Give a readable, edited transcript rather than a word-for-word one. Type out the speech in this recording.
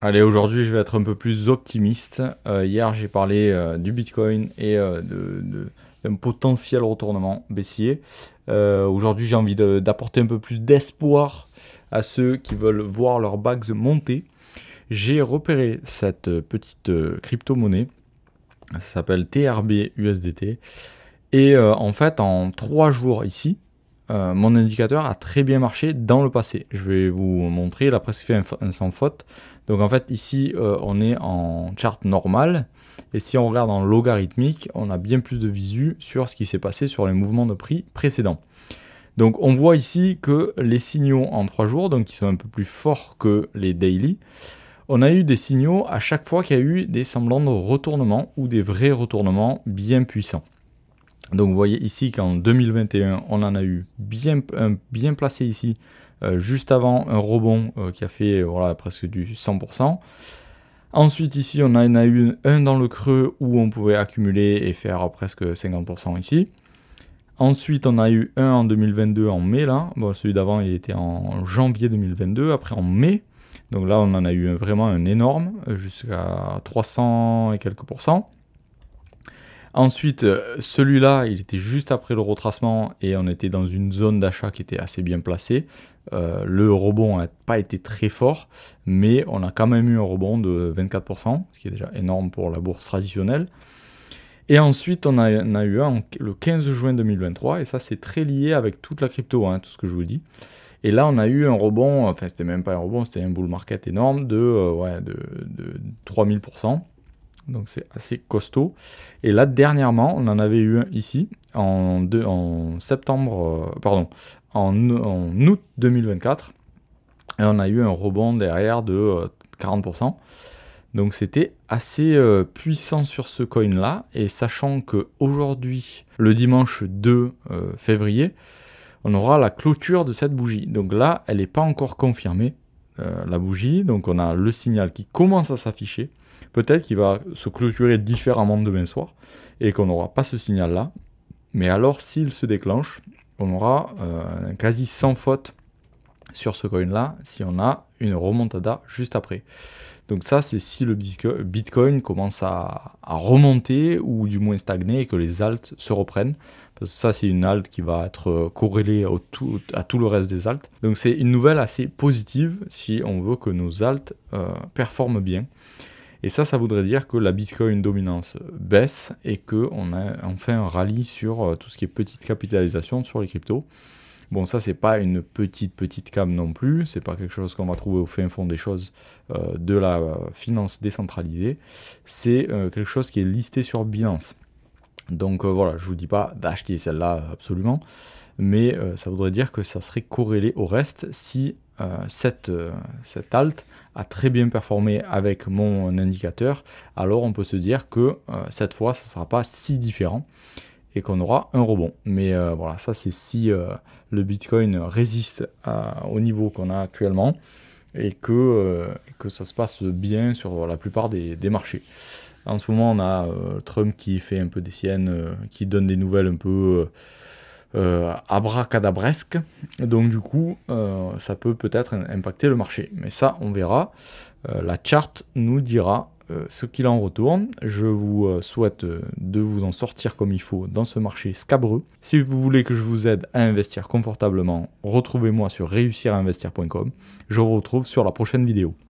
Allez, aujourd'hui, je vais être un peu plus optimiste. Hier, j'ai parlé du Bitcoin et d'un potentiel retournement baissier. Aujourd'hui, j'ai envie d'apporter un peu plus d'espoir à ceux qui veulent voir leurs bags monter. J'ai repéré cette petite crypto-monnaie. Ça s'appelle TRB USDT. Et en fait, en 3 jours ici, mon indicateur a très bien marché dans le passé. Je vais vous montrer, il a presque fait un sans faute. Donc en fait ici on est en chart normal, et si on regarde en logarithmique, on a bien plus de visu sur ce qui s'est passé sur les mouvements de prix précédents. Donc on voit ici que les signaux en 3 jours, donc qui sont un peu plus forts que les daily, on a eu des signaux à chaque fois qu'il y a eu des semblants de retournement ou des vrais retournements bien puissants. Donc vous voyez ici qu'en 2021, on en a eu bien placé ici, juste avant un rebond qui a fait voilà, presque du 100%. Ensuite ici, on en a eu un dans le creux où on pouvait accumuler et faire presque 50% ici. Ensuite, on a eu un en 2022 en mai là. Bon, celui d'avant, il était en janvier 2022. Après en mai. Donc là, on en a eu vraiment un énorme, jusqu'à 300 et quelques pourcents. Ensuite, celui-là, il était juste après le retracement et on était dans une zone d'achat qui était assez bien placée. Le rebond n'a pas été très fort, mais on a quand même eu un rebond de 24%, ce qui est déjà énorme pour la bourse traditionnelle. Et ensuite, on a eu un le 15 juin 2023, et ça c'est très lié avec toute la crypto, hein, tout ce que je vous dis. Et là, on a eu un rebond, enfin c'était même pas un rebond, c'était un bull market énorme de 3000%. Donc c'est assez costaud. Et là, dernièrement, on en avait eu un ici, en août 2024. Et on a eu un rebond derrière de 40%. Donc c'était assez puissant sur ce coin-là. Et sachant qu'aujourd'hui, le dimanche 2 février, on aura la clôture de cette bougie. Donc là, elle n'est pas encore confirmée, la bougie. Donc on a le signal qui commence à s'afficher. Peut-être qu'il va se clôturer différemment demain soir et qu'on n'aura pas ce signal-là. Mais alors, s'il se déclenche, on aura quasi sans faute sur ce coin-là si on a une remontada juste après. Donc ça, c'est si le Bitcoin commence à remonter ou du moins stagner et que les alts se reprennent. Parce que ça, c'est une alt qui va être corrélée à tout le reste des alts. Donc c'est une nouvelle assez positive si on veut que nos alts performent bien. Et ça voudrait dire que la Bitcoin dominance baisse et qu'on a enfin un rallye sur tout ce qui est petite capitalisation sur les cryptos. Bon, ça, c'est pas une petite cam non plus, c'est pas quelque chose qu'on va trouver au fin fond des choses de la finance décentralisée, c'est quelque chose qui est listé sur Binance. Donc voilà, je vous dis pas d'acheter celle-là absolument, mais ça voudrait dire que ça serait corrélé au reste si cette alt a très bien performé avec mon indicateur, alors on peut se dire que cette fois, ça ne sera pas si différent et qu'on aura un rebond. Mais voilà, ça c'est si le Bitcoin résiste au niveau qu'on a actuellement et que ça se passe bien sur la plupart des marchés. En ce moment, on a Trump qui fait un peu des siennes, qui donne des nouvelles un peu abracadabresques. Donc du coup, ça peut peut-être impacter le marché. Mais ça, on verra. La charte nous dira ce qu'il en retourne. Je vous souhaite de vous en sortir comme il faut dans ce marché scabreux. Si vous voulez que je vous aide à investir confortablement, retrouvez-moi sur réussirainvestir.com. Je vous retrouve sur la prochaine vidéo.